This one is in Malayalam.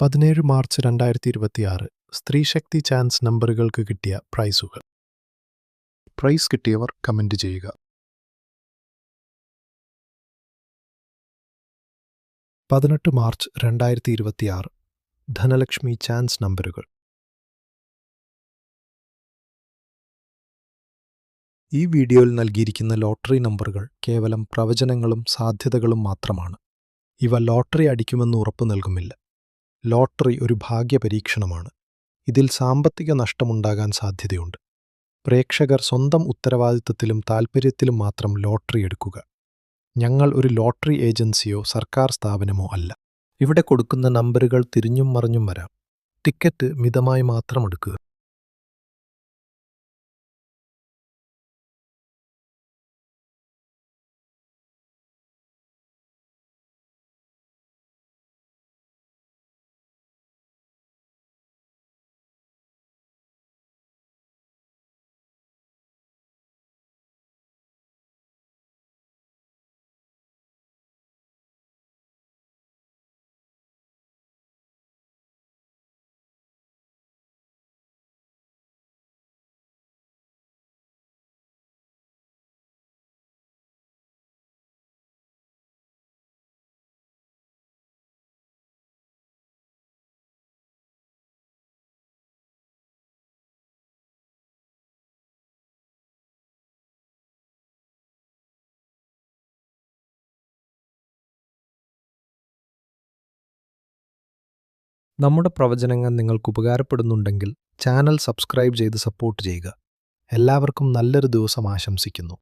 17 മാർച്ച് 2026 സ്ത്രീശക്തി ചാൻസ് നമ്പറുകൾക്ക് കിട്ടിയ പ്രൈസുകൾ. പ്രൈസ് കിട്ടിയവർ കമന്റ് ചെയ്യുക. 18 മാർച്ച് 2026 ധനലക്ഷ്മി ചാൻസ് നമ്പറുകൾ. ഈ വീഡിയോയിൽ നൽകിയിരിക്കുന്ന ലോട്ടറി നമ്പറുകൾ കേവലം പ്രവചനങ്ങളും സാധ്യതകളും മാത്രമാണ്. ഇവ ലോട്ടറി അടിക്കുമെന്ന് ഉറപ്പു നൽകുന്നില്ല. ലോട്ടറി ഒരു ഭാഗ്യപരീക്ഷണമാണ്. ഇതിൽ സാമ്പത്തിക നഷ്ടമുണ്ടാകാൻ സാധ്യതയുണ്ട്. പ്രേക്ഷകർ സ്വന്തം ഉത്തരവാദിത്തത്തിലും താൽപ്പര്യത്തിലും മാത്രം ലോട്ടറി എടുക്കുക. ഞങ്ങൾ ഒരു ലോട്ടറി ഏജൻസിയോ സർക്കാർ സ്ഥാപനമോ അല്ല. ഇവിടെ കൊടുക്കുന്ന നമ്പറുകൾ തിരിഞ്ഞും മറിഞ്ഞും വരാം. ടിക്കറ്റ് മിതമായി മാത്രം എടുക്കുക. നമ്മുടെ പ്രവചനങ്ങൾ നിങ്ങൾക്ക് ഉപകാരപ്പെടുന്നുണ്ടെങ്കിൽ ചാനൽ സബ്സ്ക്രൈബ് ചെയ്ത് സപ്പോർട്ട് ചെയ്യുക. എല്ലാവർക്കും നല്ലൊരു ദിവസം ആശംസിക്കുന്നു.